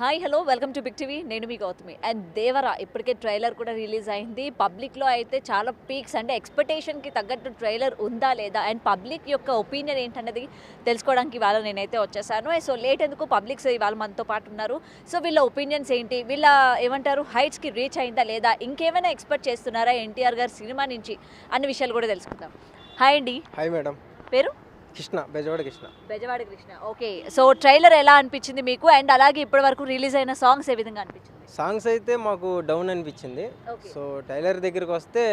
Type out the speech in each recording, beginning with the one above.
Hi hello welcome to Big TV. నేను మీ Gautami. And Devara ఇప్పటికే ట్రైలర్ కూడా రిలీజ్ అయింది. పబ్లిక్లో అయితే చాలా పీక్స్ అంటే ఎక్స్పెక్టేషన్కి తగ్గట్టు ట్రైలర్ ఉందా లేదా అండ్ పబ్లిక్ యొక్క ఒపీనియన్ ఏంటన్నది తెలుసుకోవడానికి ఇవాళ నేనైతే వచ్చేసాను. సో లేట్ ఎందుకు, పబ్లిక్స్ ఇవాళ మనతో పాటు ఉన్నారు. సో వీళ్ళ ఒపీనియన్స్ ఏంటి, వీళ్ళ ఏమంటారు హైట్స్కి రీచ్ అయిందా లేదా, ఇంకేమైనా ఎక్స్పెక్ట్ చేస్తున్నారా ఎన్టీఆర్ గారి సినిమా నుంచి అన్న విషయాలు కూడా తెలుసుకుందాం. హాయ్ అండి. Hi madam. పేరు? Krishna, Bezawada Krishna. Bezawada Krishna. Okay. So trailer ఎలా అనిపించింది మీకు, అండ్ అలాగే ఇప్పటి వరకు రిలీజ్ అయిన సాంగ్స్ ఏ విధంగా అనిపించింది? సాంగ్స్ అయితే మాకు డౌన్ అనిపించింది. సో టైలర్ దగ్గరికి వస్తే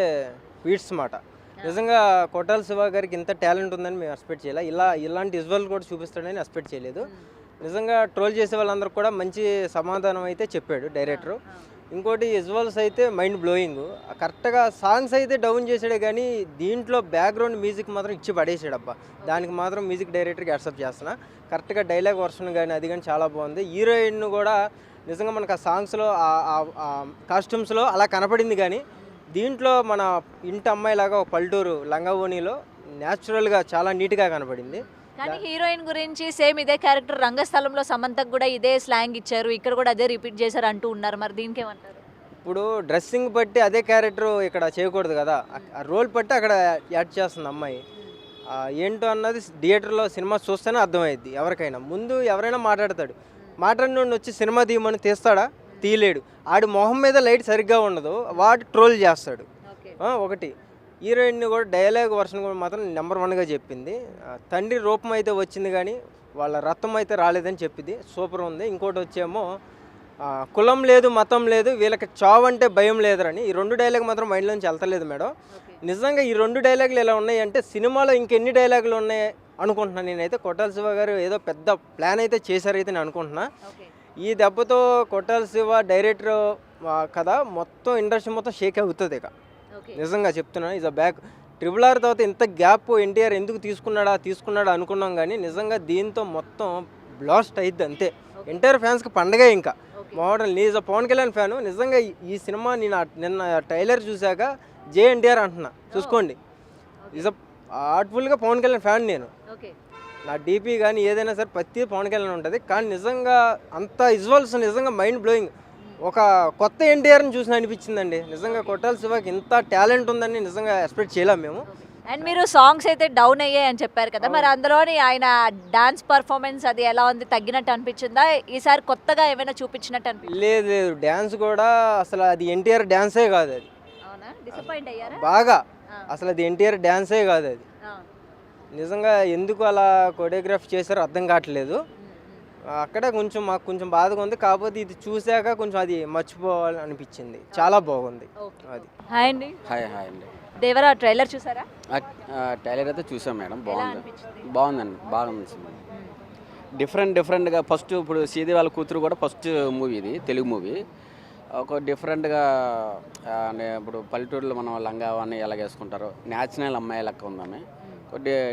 బీట్స్ మాట నిజంగా కొట్టాల శివ గారికి ఇంత టాలెంట్ ఉందని మేము ఎక్స్పెక్ట్ చేయాలి. ఇలాంటి విజువల్ కూడా చూపిస్తాడని ఎక్స్పెక్ట్ చేయలేదు. నిజంగా ట్రోల్ చేసే వాళ్ళందరూ కూడా మంచి సమాధానం అయితే చెప్పాడు డైరెక్టరు. ఇంకోటి విజువల్స్ అయితే మైండ్ బ్లోయింగ్. కరెక్ట్గా సాంగ్స్ అయితే డౌన్ చేసాడే కానీ దీంట్లో బ్యాక్గ్రౌండ్ మ్యూజిక్ మాత్రం ఇచ్చి పడేసాడు అబ్బా. దానికి మాత్రం మ్యూజిక్ డైరెక్టర్కి యాక్సెప్ట్ చేస్తున్నా. కరెక్ట్గా డైలాగ్ వర్షన్ కానీ అది కానీ చాలా బాగుంది. హీరోయిన్ కూడా నిజంగా మనకు ఆ సాంగ్స్లో కాస్ట్యూమ్స్లో అలా కనపడింది, కానీ దీంట్లో మన ఇంటి అమ్మాయిలాగా ఒక పల్లెటూరు లంగావోణిలో న్యాచురల్గా చాలా నీట్గా కనపడింది. కానీ హీరోయిన్ గురించి సేమ్ ఇదే క్యారెక్టర్ రంగస్థలంలో సమంతకు కూడా ఇదే స్లాంగ్ ఇచ్చారు, ఇక్కడ కూడా అదే రిపీట్ చేశారు అంటూ ఉన్నారు. మరి దీనికి ఏమంటారు? ఇప్పుడు డ్రెస్సింగ్ బట్టి అదే క్యారెక్టర్ ఇక్కడ చేయకూడదు కదా, ఆ రోల్ బట్టి అక్కడ యాడ్ చేస్తుంది అమ్మాయి. ఏంటో అన్నది థియేటర్లో సినిమా చూస్తేనే అర్థమైద్ది ఎవరికైనా. ముందు ఎవరైనా మాట్లాడతాడు, మాట్లాడినోడిని వచ్చి సినిమా తీయమని తీస్తాడా? తీయలేడు. ఆడి మొహం మీద లైట్ సరిగ్గా ఉండదు, వాడు ట్రోల్ చేస్తాడు. ఒకటి హీరోయిన్ని కూడా డైలాగ్ వర్షన్ కూడా మాత్రం నెంబర్ 1గా చెప్పింది. తండ్రి రూపం అయితే వచ్చింది కానీ వాళ్ళ రక్తం అయితే రాలేదని చెప్పింది. సూపర్ ఉంది. ఇంకోటి వచ్చేమో కులం లేదు మతం లేదు వీళ్ళకి చావు అంటే భయం లేదరని. ఈ 2 డైలాగ్ మాత్రం మైండ్లోంచి వెళ్తలేదు మేడం. నిజంగా ఈ 2 డైలాగులు ఎలా ఉన్నాయంటే సినిమాలో ఇంకెన్ని డైలాగులు ఉన్నాయి అనుకుంటున్నాను నేనైతే. కొట్టాల శివ గారు ఏదో పెద్ద ప్లాన్ అయితే చేశారైతే నేను అనుకుంటున్నా. ఈ దెబ్బతో కొట్టాల శివ డైరెక్టర్ కదా మొత్తం ఇండస్ట్రీ మొత్తం షేక్ అవుతుంది. ఇక నిజంగా చెప్తున్నాను, ఈజ్ అ బ్యాక్. RRR తర్వాత ఇంత గ్యాప్ ఎన్టీఆర్ ఎందుకు తీసుకున్నాడా అనుకున్నాం, కానీ నిజంగా దీంతో మొత్తం బ్లాస్ట్ అయ్యిద్ది అంతే. ఎన్టీఆర్ ఫ్యాన్స్కి పండగే. ఇంకా model is a Pawan Kalyan fan. నిజంగా ఈ సినిమా నేను నిన్న ట్రైలర్ చూశాక JNTR అంటున్నా, చూసుకోండి. ఈజ్ అ హార్ట్ఫుల్గా పవన్ కళ్యాణ్ ఫ్యాన్ నేను. నా డీపీ కానీ ఏదైనా సరే ప్రతి పవన్ కళ్యాణ్ ఉంటుంది. కానీ నిజంగా అంత విజువల్స్ నిజంగా మైండ్ బ్లోయింగ్. ఒక కొత్త ఎన్టీఆర్ని చూసిన అనిపించిందండి. నిజంగా కొట్టాల శివకి ఇంత టాలెంట్ ఉందని నిజంగా ఎక్స్పెక్ట్ చేయలేము మేము. అండ్ మీరు సాంగ్స్ అయితే డౌన్ అయ్యాయి అని చెప్పారు కదా, మరి అందులోని ఆయన డాన్స్ పర్ఫార్మెన్స్ అది ఎలా ఉంది, తగ్గినట్టు అనిపించిందా? ఈసారి కొత్తగా ఏమైనా చూపించినట్టు అనిపించింది? లేదు, డ్యాన్స్ కూడా అసలు అది ఎన్టీఆర్ డ్యాన్సే కాదు. అది డిసప్పాయింట్ అయ్యారా బాగా? అసలు అది ఎన్టీఆర్ డ్యాన్సే కాదు. అది నిజంగా ఎందుకు అలా కొరియోగ్రాఫ్ చేశారో అర్థం కావట్లేదు. అక్కడే మాకు కొంచెం బాధగా ఉంది. కాకపోతే ఇది చూశాక కొంచెం అది మర్చిపోవాలనిపించింది. చాలా బాగుంది అది. హాయ్ అండి. హాయ్ అండి. దేవరా ట్రైలర్ చూసారా? ట్రైలర్ అయితే చూసాం మేడం. బాగుందండి. బాగా నచ్చింది. డిఫరెంట్గా ఫస్ట్ ఇప్పుడు శ్రీదేవి వాళ్ళ కూతురు కూడా ఫస్ట్ మూవీ ఇది, తెలుగు మూవీ. ఒక డిఫరెంట్గా ఇప్పుడు పల్లెటూరులో మనం లంగా అవన్నీ ఎలా వేసుకుంటారో న్యాచురల్ అమ్మాయి లెక్క ఉందని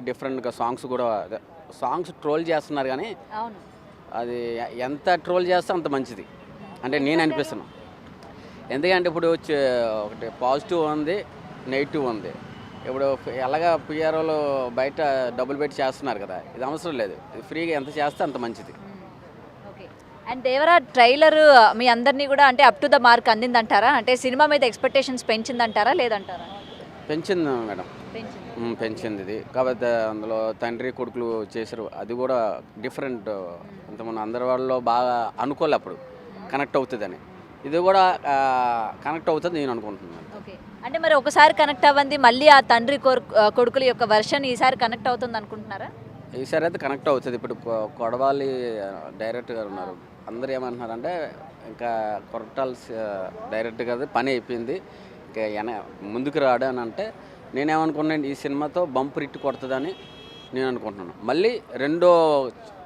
డిఫరెంట్గా సాంగ్స్ కూడా. సాంగ్స్ ట్రోల్ చేస్తున్నారు కానీ అది ఎంత ట్రోల్ చేస్తే అంత మంచిది అంటే నేను అనిపిస్తున్నాను. ఎందుకంటే ఇప్పుడు ఒకటి పాజిటివ్ ఉంది, నెగిటివ్ ఉంది. ఇప్పుడు ఎలాగా పిఆర్ఓలు బయట డబ్బులు పెట్టి చేస్తున్నారు కదా, ఇది అవసరం లేదు. ఫ్రీగా ఎంత చేస్తే అంత మంచిది. అండ్ దేవరా ట్రైలర్ మీ అందరినీ కూడా అంటే అప్ టు ద మార్క్ అందిందంటారా? అంటే సినిమా మీద ఎక్స్పెక్టేషన్స్ పెంచిందంటారా లేదంటారా? పెంచింది మేడం, పెంచింది ఇది. కాకపోతే అందులో తండ్రి కొడుకులు చేశారు, అది కూడా డిఫరెంట్. ఇంతకుముందు అందరి వాళ్ళలో బాగా అనుకోలే అప్పుడు కనెక్ట్ అవుతుందని. ఇది కూడా కనెక్ట్ అవుతుంది నేను అనుకుంటున్నాను. అంటే మరి ఒకసారి కనెక్ట్ అవ్వండి, మళ్ళీ ఆ తండ్రి కొడుకుల యొక్క వర్షన్ ఈసారి కనెక్ట్ అవుతుంది అనుకుంటున్నారా? ఈసారి అయితే కనెక్ట్ అవుతుంది. ఇప్పుడు కొడవాలి డైరెక్టర్ గారు ఉన్నారు, అందరూ ఏమంటున్నారంటే ఇంకా కొట్టాల డైరెక్టర్ గారు పని అయిపోయింది, ఇంకా ముందుకు రాడు అని అంటే నేనేమనుకున్నాను, ఈ సినిమాతో బంపు రిట్టు కొడుతుందని నేను అనుకుంటున్నాను. మళ్ళీ రెండో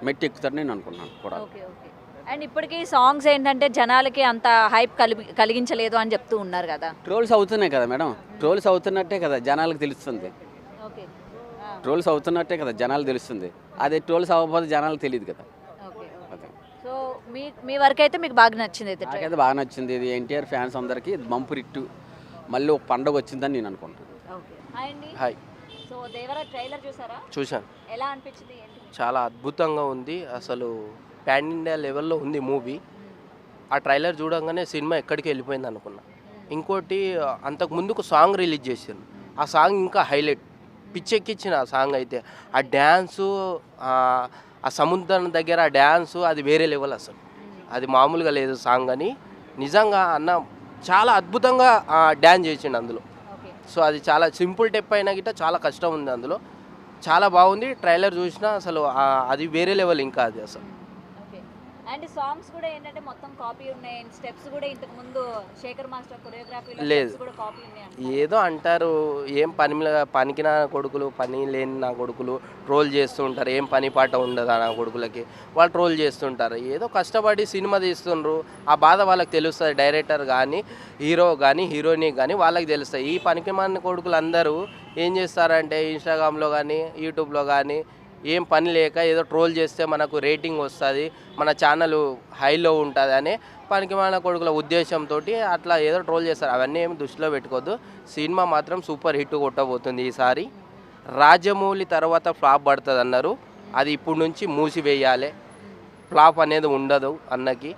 మెట్టి ఎక్కుతాడని నేను అనుకుంటున్నాను కూడా. అండ్ ఇప్పటికీ సాంగ్స్ ఏంటంటే జనాలకి అంత హైప్ కలిగించలేదు అని చెప్తూ ఉన్నారు కదా. ట్రోల్స్ అవుతున్నాయి కదా మేడం, ట్రోల్స్ అవుతున్నట్టే కదా జనాలకు తెలుస్తుంది. ట్రోల్స్ అవుతున్నట్టే కదా జనాలు తెలుస్తుంది. అదే ట్రోల్స్ అవ్వకపోతే జనాలకు తెలియదు కదా. సో మీ వరకు అయితే మీకు బాగా నచ్చింది? నాకైతే బాగా నచ్చింది. ఇది ఎన్టీఆర్ ఫ్యాన్స్ అందరికీ బంపు రిట్టు మళ్ళీ ఒక పండుగ వచ్చిందని నేను అనుకుంటున్నాను. హాయ్. సో దేవరా ట్రైలర్ చూసారా? చూశాను. ఎలా అనిపించింది? చాలా అద్భుతంగా ఉంది. అసలు పాన్ ఇండియా లెవెల్లో ఉంది మూవీ. ఆ ట్రైలర్ చూడంగానే సినిమా ఎక్కడికి వెళ్ళిపోయింది అనుకున్నా. ఇంకోటి అంతకు ముందుకు సాంగ్ రిలీజ్ చేశారు, ఆ సాంగ్ ఇంకా హైలైట్, పిచ్చెక్కిచ్చిన ఆ సాంగ్ అయితే. ఆ డ్యాన్సు, ఆ సముద్రం దగ్గర ఆ డ్యాన్సు అది వేరే లెవెల్ అసలు, అది మామూలుగా లేదు సాంగ్ అని. నిజంగా అన్న చాలా అద్భుతంగా డ్యాన్స్ చేసిండు అందులో. సో అది చాలా సింపుల్ స్టెప్ అయినా గిట్ట చాలా కష్టం ఉంది అందులో, చాలా బాగుంది. ట్రైలర్ చూసినా అసలు అది వేరే లెవెల్ ఇంకా అది అసలు. అండ్ సాంగ్స్ కూడా ఏంటంటే మొత్తం కాపీ ఉన్నాయి, స్టెప్స్ కూడా ఇంతకు ముందు శేఖర్ మాస్టర్ కొరియోగ్రఫీలో లేదు. కూడా కాపీ ఉన్నాయి. ఏదో అంటారు, ఏం పనికి నా కొడుకులు, పని లేని నా కొడుకులు ట్రోల్ చేస్తూ ఉంటారు, ఏం పని పాట ఉండదా నా కొడుకులకి, వాళ్ళు ట్రోల్ చేస్తుంటారు. ఏదో కష్టపడి సినిమా తీస్తుండ్రు, ఆ బాధ వాళ్ళకి తెలుస్తుంది. డైరెక్టర్ కానీ, హీరో కానీ, హీరోయిన్ కానీ వాళ్ళకి తెలుస్తాయి. ఈ పనికి మాలిన కొడుకులు అందరూ ఏం చేస్తారంటే ఇన్స్టాగ్రామ్లో కానీ, యూట్యూబ్లో కానీ ఏం పని లేక ఏదో ట్రోల్ చేస్తే మనకు రేటింగ్ వస్తుంది, మన ఛానల్ హైలో ఉంటుంది అనే పనికి మన కొడుకుల ఉద్దేశంతో అట్లా ఏదో ట్రోల్ చేస్తారు. అవన్నీ ఏమి దృష్టిలో పెట్టుకోవద్దు. సినిమా మాత్రం సూపర్ హిట్ కొట్టబోతుంది ఈసారి. రాజమౌళి తర్వాత ఫ్లాప్ పడుతుంది అన్నారు, అది ఇప్పుడు నుంచి మూసివేయాలి, ఫ్లాప్ అనేది ఉండదు అన్నకి.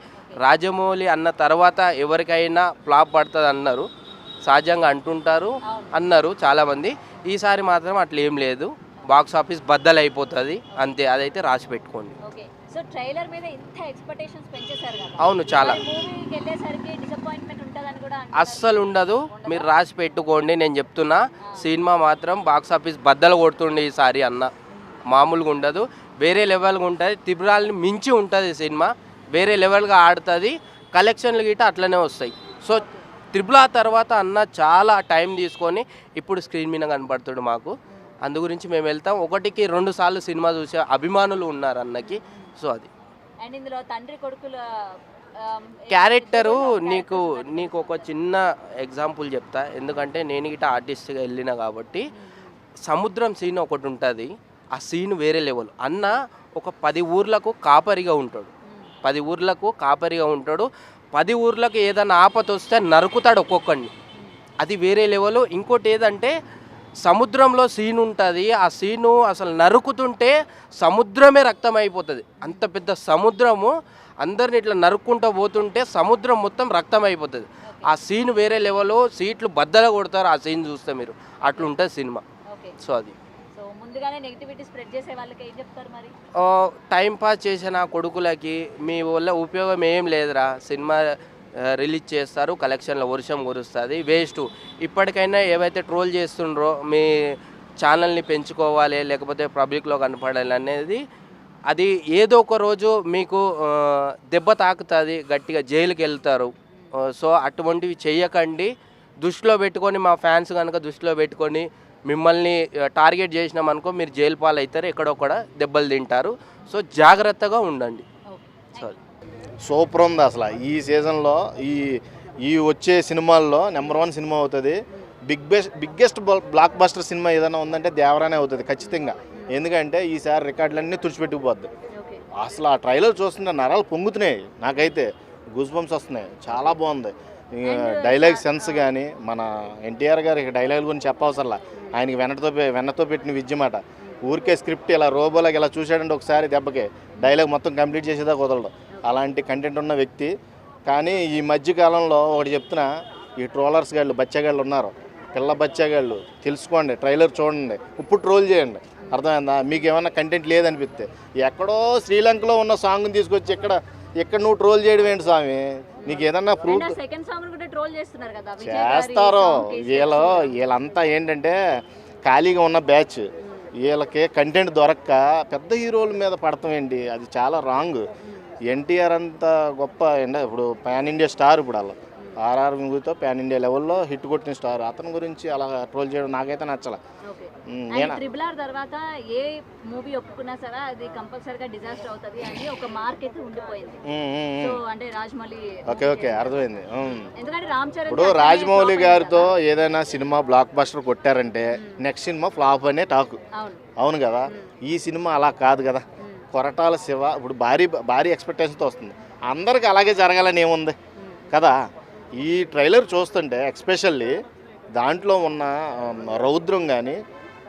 రాజమౌళి అన్న తర్వాత ఎవరికైనా ఫ్లాప్ పడుతుంది అన్నారు, సహజంగా అంటుంటారు అన్నారు చాలామంది. ఈసారి మాత్రం అట్లా ఏం లేదు, బాక్స్ ఆఫీస్ బద్దలైపోతుంది అంతే, అదైతే రాసి పెట్టుకోండి. సో ట్రైలర్ మీద ఇంత ఎక్స్పెక్టేషన్స్ పెంచేశారు కదా, అవును చాలా. మూవీకి వెళ్ళేసరికి డిసప్పాయింట్మెంట్ ఉంటుందని కూడా అస్సలు ఉండదు, మీరు రాసి పెట్టుకోండి. నేను చెప్తున్నా, సినిమా మాత్రం బాక్స్ ఆఫీస్ బద్దలు కొడుతుండే ఈసారి అన్న, మామూలుగా ఉండదు, వేరే లెవెల్గా ఉంటుంది. త్రిపురాలని మించి ఉంటుంది సినిమా, వేరే లెవెల్గా ఆడుతుంది. కలెక్షన్లు గిట్ట అట్లనే వస్తాయి. సో త్రిపుల తర్వాత అన్న చాలా టైం తీసుకొని ఇప్పుడు స్క్రీన్ మీద కనపడుతాడు మాకు. అందు గురించి మేము వెళ్తాం. 1కి 2 సార్లు సినిమా చూసే అభిమానులు ఉన్నారు అన్నకి. సో అది అండ్ ఇందులో తండ్రి కొడుకుల క్యారెక్టరు నీకు ఒక చిన్న ఎగ్జాంపుల్ చెప్తా, ఎందుకంటే నేను గిట్ట ఆర్టిస్ట్గా వెళ్ళిన కాబట్టి. సముద్రం సీన్ ఒకటి ఉంటుంది, ఆ సీన్ వేరే లెవెల్. అన్న ఒక 10 ఊర్లకు కాపరిగా ఉంటాడు, 10 ఊర్లకు కాపరిగా ఉంటాడు. 10 ఊర్లకు ఏదైనా ఆపత వస్తే నరుకుతాడు ఒక్కొక్కడిని, అది వేరే లెవెల్. ఇంకోటి ఏదంటే సముద్రంలో సీన్ ఉంటుంది, ఆ సీను అసలు నరుకుతుంటే సముద్రమే రక్తం అయిపోతుంది. అంత పెద్ద సముద్రము అందరిని ఇట్లా నరుక్కుంటూ పోతుంటే సముద్రం మొత్తం రక్తం అయిపోతుంది. ఆ సీన్ వేరే లెవెల్, సీట్లు బద్దలు కొడతారు ఆ సీన్ చూస్తే మీరు, అట్లుంటుంది సినిమా. సో అది ముందుగానే నెగిటివిటీ స్ప్రెడ్ చేసే వాళ్ళకి ఏం చెప్తారు మరి? టైం పాస్ చేసిన కొడుకులకి మీ వల్ల ఉపయోగం ఏం లేదురా, సినిమా రిలీజ్ చేస్తారు, కలెక్షన్లో వర్షం కురుస్తుంది, వేస్ట్. ఇప్పటికైనా ఏవైతే ట్రోల్ చేస్తుండ్రో మీ ఛానల్ని పెంచుకోవాలి, లేకపోతే పబ్లిక్లో కనపడాలి అనేది, అది ఏదో ఒక రోజు మీకు దెబ్బ తాకుతుంది, గట్టిగా జైలుకి వెళ్తారు. సో అటువంటివి చేయకండి. దృష్టిలో పెట్టుకొని, మా ఫ్యాన్స్ కనుక దృష్టిలో పెట్టుకొని మిమ్మల్ని టార్గెట్ చేసినామనుకో మీరు జైలు పాలు అవుతారు, ఎక్కడొక్కడ దెబ్బలు తింటారు. సో జాగ్రత్తగా ఉండండి. సారీ, సూపర్ ఉంది అసలు. ఈ సీజన్లో ఈ వచ్చే సినిమాల్లో నెంబర్ 1 సినిమా అవుతుంది. బిగ్గెస్ట్ బ్లాక్ బస్టర్ సినిమా ఏదైనా ఉందంటే దేవరానే అవుతుంది ఖచ్చితంగా. ఎందుకంటే ఈసారి రికార్డులన్నీ తుడిచిపెట్టుకుపోద్ది. అసలు ఆ ట్రైలర్ చూస్తుంటే నరాలు పొంగుతున్నాయి, నాకైతే గూస్ బంప్స్ వస్తున్నాయి. చాలా బాగుంది. డైలాగ్ సెన్స్ కానీ, మన ఎన్టీఆర్ గారి డైలాగ్ గురించి చెప్పవసరలా, ఆయనకి వెన్నతో పెట్టిన విద్యమాట. ఊరికే స్క్రిప్ట్ ఇలా రోబోలాగా ఇలా చూశాడంటే ఒకసారి దెబ్బకే డైలాగ్ మొత్తం కంప్లీట్ చేసేదా కుదరదు. అలాంటి కంటెంట్ ఉన్న వ్యక్తి. కానీ ఈ మధ్యకాలంలో ఒకటి చెప్తున్నా, ఈ ట్రోలర్స్ గాళ్ళు, బచ్చగాళ్ళు ఉన్నారు, పిల్ల బచ్చగాళ్ళు, తెలుసుకోండి, ట్రైలర్ చూడండి, ఇప్పుడు ట్రోల్ చేయండి, అర్థమైందా? మీకు ఏమన్నా కంటెంట్ లేదనిపిస్తే ఎక్కడో శ్రీలంకలో ఉన్న సాంగ్ని తీసుకొచ్చి ఇక్కడ నువ్వు ట్రోల్ చేయడం ఏంటి స్వామి? నీకు ఏదన్నా ప్రూఫ్ చేస్తారు. వీళ్ళంతా ఏంటంటే ఖాళీగా ఉన్న బ్యాచ్, వీళ్ళకి కంటెంట్ దొరక్క పెద్ద హీరోల మీద పడతాం ఏంటి, అది చాలా రాంగ్. ఎన్టీఆర్ అంత గొప్ప ఇప్పుడు పాన్ ఇండియా స్టార్, ఇప్పుడు అలా ఆర్ఆర్ మూవీతో పాన్ ఇండియా లెవెల్లో హిట్ కొట్టిన స్టార్, అతని గురించి అలా ట్రోల్ చేయడం నాకైతే నచ్చల. తర్వాత ఏ మూవీ ఒప్పుకున్నా సరే అది కంపల్సరీగా డిజాస్టర్ అవుతుంది అని ఒక మార్క్ అయితే ఉండిపోయింది. సో అంటే రాజమౌళి, ఓకే అర్థమైంది. ఎందుకంటే రామ్ చరణ్ ఇప్పుడు రాజమౌళి గారితో ఏదైనా సినిమా బ్లాక్ బస్టర్ కొట్టారంటే నెక్స్ట్ సినిమా ఫ్లాప్ అనే టాక్. అవును కదా? ఈ సినిమా అలా కాదు కదా. కొరటాల శివ ఇప్పుడు భారీ ఎక్స్పెక్టేషన్తో వస్తుంది. అందరికి అలాగే జరగాలని ఏముంది కదా. ఈ ట్రైలర్ చూస్తుంటే ఎక్స్పెషల్లీ దాంట్లో ఉన్న రౌద్రం కానీ,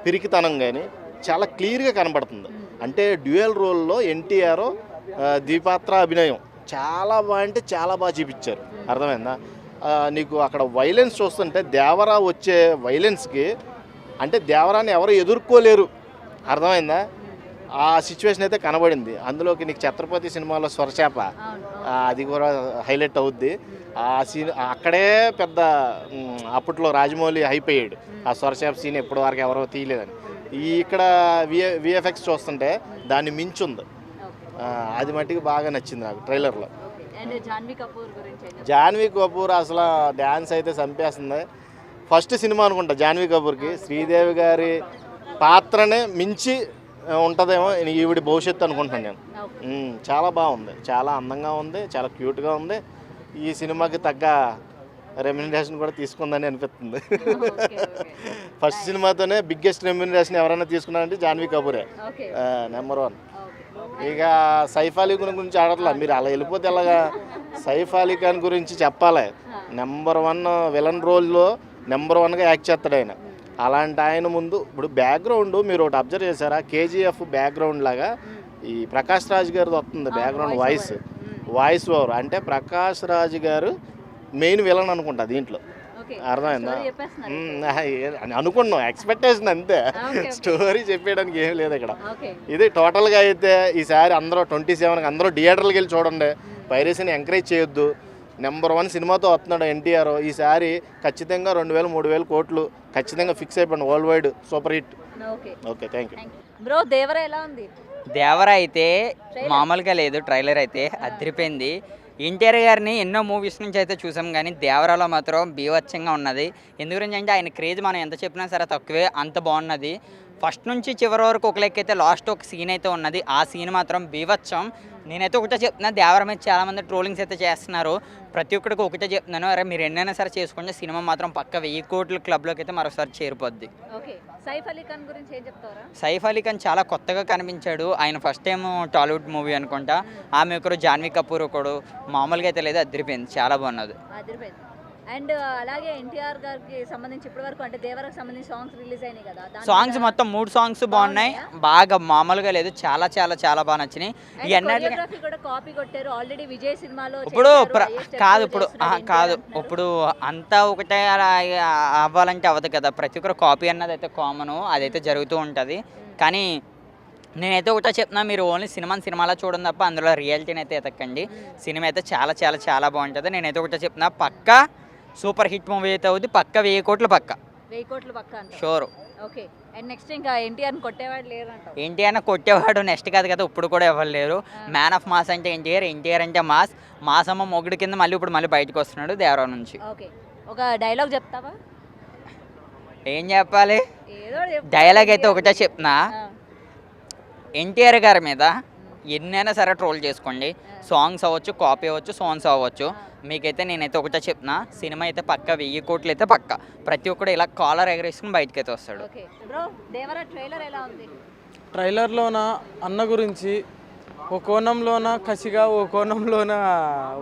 పిరికితనం కానీ చాలా క్లియర్గా కనబడుతుంది. అంటే డ్యూయల్ రోల్లో ఎన్టీఆర్ దీపాత్ర అభినయం చాలా బాగా అంటే చాలా బాగా చూపించారు. అర్థమైందా? నీకు అక్కడ వైలెన్స్ చూస్తుంటే దేవరా వచ్చే వైలెన్స్కి అంటే దేవరాని ఎవరు ఎదుర్కోలేరు. అర్థమైందా? ఆ సిచ్యువేషన్ అయితే కనబడింది. అందులోకి నీకు ఛత్రపతి సినిమాలో స్వరచేప అది కూడా హైలైట్ అవుద్ది. ఆ సీన్ అక్కడే పెద్ద అప్పట్లో రాజమౌళి హైప్ అయ్యాడు. ఆ స్వరచేప సీన్ ఎప్పటి వరకు ఎవరో తీయలేదని. ఇక్కడ విఎఫ్ఎక్స్ చూస్తుంటే దాన్ని మించుంది. అది మట్టికి బాగా నచ్చింది నాకు ట్రైలర్లో. జాన్వీ కపూర్ అసలు డ్యాన్స్ అయితే చంపేస్తుంది. ఫస్ట్ సినిమా అనుకుంటా జాన్వీ కపూర్కి. శ్రీదేవి గారి పాత్రనే మించి ఉంటుందేమో ఈవిడి భవిష్యత్తు అనుకుంటున్నాను నేను. చాలా బాగుంది, చాలా అందంగా ఉంది, చాలా క్యూట్గా ఉంది. ఈ సినిమాకి తగ్గ రెమ్యునరేషన్ కూడా తీసుకుందని అనిపిస్తుంది. ఫస్ట్ సినిమాతోనే బిగ్గెస్ట్ రెమ్యునరేషన్ ఎవరైనా తీసుకున్నారంటే జాన్వీ కపూరే నెంబర్ 1. ఇక సైఫ్ అలీ ఖాన్ గురించి ఆడట్లా, మీరు అలా వెళ్ళిపోతే ఎలాగా? సైఫ్ అలీ ఖాన్ గురించి చెప్పాలి. నెంబర్ 1 విలన్ రోల్లో నెంబర్ 1గా యాక్ట్ చేస్తాడు ఆయన. అలాంటి ఆయన ముందు ఇప్పుడు బ్యాక్గ్రౌండ్ మీరు ఒకటి అబ్జర్వ్ చేశారా? కేజీఎఫ్ బ్యాక్గ్రౌండ్ లాగా ఈ ప్రకాష్ రాజ్ గారిది వస్తుంది బ్యాక్గ్రౌండ్ వాయిస్ ఓవర్. అంటే ప్రకాష్ రాజ్ గారు మెయిన్ విలన్ అనుకుంటా దీంట్లో. అర్థమైందా? అనుకున్నాం, ఎక్స్పెక్టేషన్ అంతే. స్టోరీ చెప్పేయడానికి ఏం లేదు ఇక్కడ. ఇది టోటల్గా అయితే ఈసారి అందరూ 27కి అందరూ థియేటర్లకు వెళ్ళి చూడండి. పైరసీని ఎంకరేజ్ చేయొద్దు. నెంబర్ 1 సినిమాతో వస్తున్నాడు ఎన్టీఆర్. ఈసారి ఖచ్చితంగా 2000-3000 కోట్లు ఖచ్చితంగా ఫిక్స్ అయిపోయింది. World wide super hit. Okay, thank you bro. Devara ఎలా ఉంది? దేవరా అయితే మామూలుగా లేదు, ట్రైలర్ అయితే అదిరిపోయింది. ఎన్టీఆర్ గారిని ఎన్నో మూవీస్ నుంచి అయితే చూసాం, కానీ దేవరాలో మాత్రం బీభత్సంగా ఉన్నది. ఎందు గురించి అంటే ఆయన క్రేజ్ మనం ఎంత చెప్పినా సరే తక్కువే, అంత బాగున్నది. ఫస్ట్ నుంచి చివరి వరకు ఒక లెక్క అయితే లాస్ట్ ఒక సీన్ అయితే ఉన్నది. ఆ సీన్ మాత్రం బీభత్సం. నేనైతే ఒకటే చెప్తున్నా, దేవర మీద చాలామంది ట్రోలింగ్స్ అయితే చేస్తున్నారు. ప్రతి ఒక్కరికి ఒకటే చెప్తున్నాను, అరే మీరు ఎన్నైనా సరే చేసుకోండి, సినిమా మాత్రం పక్క 1000 కోట్ల క్లబ్లోకి అయితే మరోసారి చేరిపోద్ది. సైఫ్ అలీ ఖాన్ గురించి ఏం చెప్తారా? సైఫ్ అలీ ఖాన్ చాలా కొత్తగా కనిపించాడు. ఆయన ఫస్ట్ టైం టాలీవుడ్ మూవీ అనుకుంటా. ఆమె ఒకరు జాన్వీ కపూర్ ఒకడు, మామూలుగా అయితే లేదు, అదిరిపోయింది, చాలా బాగున్నది. అండ్ అలాగే ఎన్టీఆర్ గారికి సంబంధించి ఇప్పటి వరకు అంటే దేవరకు సంబంధించి సాంగ్స్ రిలీజ్ అయినాయి కదా, సాంగ్స్ మొత్తం 3 సాంగ్స్ బాగున్నాయి, బాగా మామూలుగా లేదు, చాలా చాలా చాలా బాగా నచ్చినాయి. కొరియోగ్రఫీ కూడా కాపీ కొట్టారు ఆల్రెడీ విజయ్ సినిమాలో. ఇప్పుడు కాదు ఇప్పుడు అంతా ఒకటే అవ్వాలంటే అవ్వదు కదా. ప్రతి ఒక్కరు కాపీ అన్నది అయితే కామను, అదైతే జరుగుతూ ఉంటుంది. కానీ నేనైతే ఒకటే చెప్తున్నా, మీరు ఓన్లీ సినిమాలో చూడండి తప్ప అందులో రియాలిటీని అయితే ఎతకండి. సినిమా అయితే చాలా చాలా చాలా బాగుంటుంది. నేనైతే ఒకటే చెప్తున్నా, పక్కా సూపర్ హిట్ మూవీ అయితే అవుతుంది. పక్క 1000 కోట్లు పక్క షూర్. ఓకే. అండ్ నెక్స్ట్ ఇంకా ఎన్టీఆర్ని కొట్టేవాడు లేరు అంటావు? ఎన్టీఆర్ని కొట్టేవాడు నెక్స్ట్ కాదు కదా, ఇప్పుడు కూడా ఎవరు లేరు. మ్యాన్ ఆఫ్ మాస్ అంటే ఎన్టీఆర్ అంటే మాస్ అమ్మ మొగుడు కింద ఇప్పుడు మళ్ళీ బయటకు వస్తున్నాడు దేవరా నుంచి. ఓకే, ఒక డైలాగ్ చెప్తావా? ఏం చెప్పాలి? డైలాగ్ అయితే ఒకటే చెప్తున్నా, ఎన్టీఆర్ గారి మీద ఎన్నైనా సరే ట్రోల్ చేసుకోండి. సాంగ్స్ అవ్వచ్చు, కాపీ అవ్వచ్చు, సాంగ్స్ అవ్వచ్చు. మీకైతే నేనైతే ఒకటే చెప్తున్నా, సినిమా అయితే పక్క 1000 కోట్లు అయితే పక్క. ప్రతి ఒక్కడు ఇలా కాలర్ ఎగరేసుకుని బయటకు అయితే వస్తాడు. ట్రైలర్లోన అన్న గురించి ఓ కోణంలోన కసిగా, ఓ కోణంలోన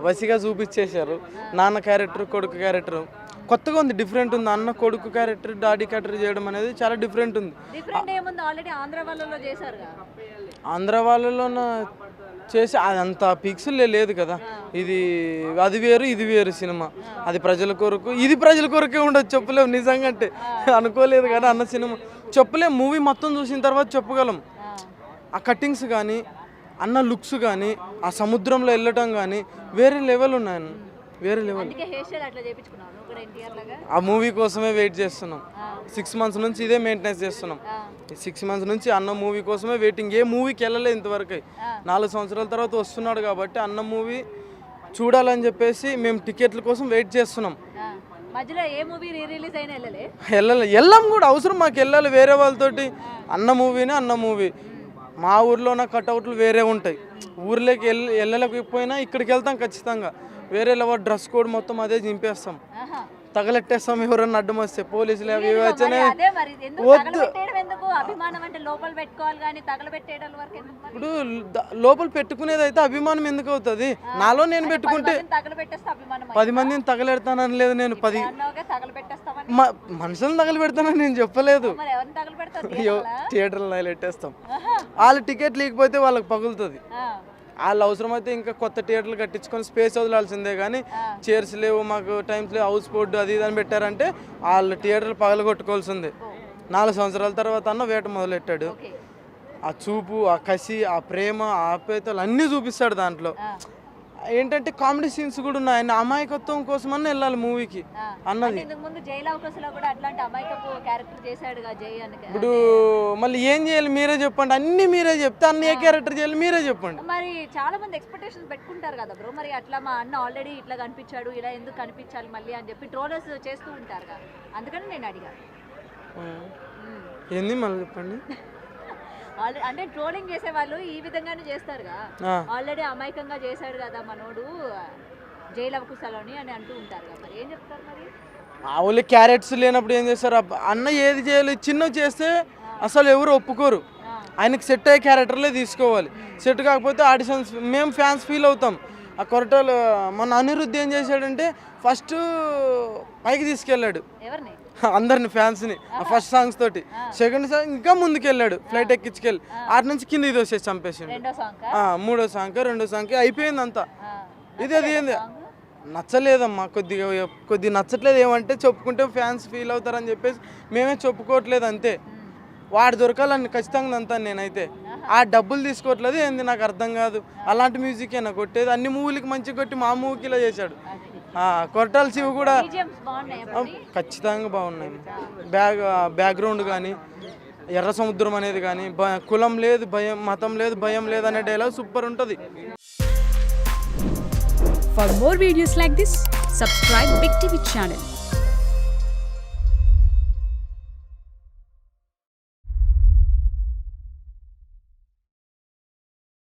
వసిగా చూపించేశారు. నాన్న క్యారెక్టర్, కొడుకు క్యారెక్టర్ కొత్తగా ఉంది, డిఫరెంట్ ఉంది. అన్న కొడుకు క్యారెక్టర్, డాడీ క్యారెక్టర్ చేయడం అనేది చాలా డిఫరెంట్ ఉంది. ఆంధ్ర వాళ్ళలోన చేసి అదంత పిక్సెల్ లేదు కదా. అది వేరు, ఇది వేరు సినిమా. అది ప్రజల కొరకు, ఇది ప్రజల కొరకే ఉండదు. చెప్పలేము నిజంగా, అంటే అనుకోలేదు కానీ అన్న సినిమా చెప్పలేము. మూవీ మొత్తం చూసిన తర్వాత చెప్పగలం. ఆ కట్టింగ్స్ కానీ, అన్న లుక్స్ కానీ, ఆ సముద్రంలో వెళ్ళటం కానీ వేరే లెవెల్ ఉన్నాయి, వేరే లెవెల్. ఆ మూవీ కోసమే వెయిట్ చేస్తున్నాం. 6 months నుంచి ఇదే మెయింటెనెన్స్ చేస్తున్నాం. 6 months నుంచి అన్న మూవీ కోసమే వెయిటింగ్. ఏ మూవీకి వెళ్ళలేదు ఇంతవరకు. 4 సంవత్సరాల తర్వాత వస్తున్నాడు కాబట్టి అన్న మూవీ చూడాలని చెప్పేసి మేము టికెట్ల కోసం వెయిట్ చేస్తున్నాం. వెళ్ళాం కూడా, అవసరం మాకు వెళ్ళాలి వేరే వాళ్ళతోటి. అన్న మూవీ మా ఊర్లో నా కట్అవుట్లు వేరే ఉంటాయి. ఊర్లోకి వెళ్ళలేకపోయినా ఇక్కడికి వెళ్తాం ఖచ్చితంగా. వేరే లెవెల్ డ్రెస్ కోడ్ మొత్తం అదే చింపేస్తాం, తగలెట్టేస్తాం. ఎవరన్నా అడ్డం వస్తే పోలీసులు అవి వచ్చానే వద్దు. ఇప్పుడు లోపల పెట్టుకునేది అయితే అభిమానం ఎందుకు అవుతుంది? నాలో నేను పెట్టుకుంటే 10 మందిని తగలెడతానని లేదు. నేను 10 మనుషులను తగలబెడతానని నేను చెప్పలేదు. థియేటర్లో తగలెట్టేస్తాం. వాళ్ళ టికెట్ లేకపోతే వాళ్ళకి పగులుతుంది. వాళ్ళు అవసరమైతే ఇంకా కొత్త థియేటర్లు కట్టించుకొని స్పేస్ వదలాల్సిందే కానీ చైర్స్ లేవు మాకు టైమ్స్ లేవు హౌస్ బోర్డు అది ఇది అని పెట్టారంటే వాళ్ళు థియేటర్లు పగలగొట్టుకోవాల్సిందే. 4 సంవత్సరాల తర్వాత అన్న వేట మొదలెట్టాడు. ఆ చూపు, ఆ కసి, ఆ ప్రేమ, ఆ ఆప్యాయతలు అన్నీ చూపిస్తాడు దాంట్లో. ఏంటంటే కామెడీ సీన్స్ కూడా ఉన్నాయి. ఆయన అమాయకత్వం కోసమన్నా వెళ్ళాలి మూవీకి అన్నది. ముందు జైలు అవకాశంలో కూడా అట్లాంటి అమాయకపు క్యారెక్టర్ చేశాడుగా జై అని. ఇప్పుడు మళ్ళీ ఏం చేయాలి మీరే చెప్పండి, అన్ని మీరే చెప్తే అన్ని ఏ క్యారెక్టర్ చేయాలి మీరే చెప్పండి. మరి చాలా మంది ఎక్స్పెక్టేషన్స్ పెట్టుకుంటారు కదా బ్రో, మరి అట్లా మా అన్న ఆల్రెడీ ఇట్లా కనిపించాడు, ఇలా ఎందుకు కనిపించాలి మళ్ళీ అని చెప్పి ట్రోలర్స్ చేస్తూ ఉంటారు కదా, అందుకని నేను అడిగాను. ఏంది మళ్ళీ చెప్పండి. అంటే ట్రోలింగ్ చేసే వాళ్ళు ఈ విధంగానే చేస్తారుగా, ఆల్రెడీ అమాయకంగా చేశాడు కదా మనోడు జైలు అవకుశలోని అని అంటూ ఉంటారు కదా, మరి ఏం చెప్తారు మరి? వాళ్ళు క్యారెట్స్ లేనప్పుడు ఏం చేస్తారు, అన్న ఏది చేయాలి చిన్నవి చేస్తే అసలు ఎవరు ఒప్పుకోరు. ఆయనకి సెట్ అయ్యే క్యారెక్టర్లే తీసుకోవాలి. సెట్ కాకపోతే ఆడిషన్స్ మేము ఫ్యాన్స్ ఫీల్ అవుతాం. ఆ కొరటాలు మన అనిరుద్ధ్ ఏం చేశాడంటే ఫస్ట్ పైకి తీసుకెళ్ళాడు ఎవరిని, అందరిని ఫ్యాన్స్ని ఫస్ట్ సాంగ్స్ తోటి. సెకండ్ సాంగ్ ఇంకా ముందుకెళ్ళాడు, ఫ్లైట్ ఎక్కించుకెళ్ళి ఆటి నుంచి కింద ఇది వచ్చేసి చంపేసాడు. మూడో సాంగ్ రెండో సాంగ్ అయిపోయింది అంతా. ఇది అది ఏంది నచ్చలేదమ్మా, కొద్దిగా నచ్చట్లేదు. ఏమంటే చెప్పుకుంటే ఫ్యాన్స్ ఫీల్ అవుతారని చెప్పేసి మేమే చెప్పుకోవట్లేదు అంతే. వాడు దొరకాలని ఖచ్చితంగా అంతా నేనైతే. ఆ డబ్బులు తీసుకోవట్లేదు ఏంది నాకు అర్థం కాదు. అలాంటి మ్యూజిక్ అయినా కొట్టేది, అన్ని మూవీలకి మంచిగా కొట్టి మా మూవీకి ఇలా చేశాడు. కొరటాల శివ కూడా ఖచ్చితంగా బాగున్నాయి. బ్యాక్గ్రౌండ్ కానీ ఎర్ర సముద్రం అనేది కానీ కులం లేదు భయం, మతం లేదు భయం లేదు అనే డైలాగ్ సూపర్ ఉంటుంది. For more videos like this, subscribe Big TV channel.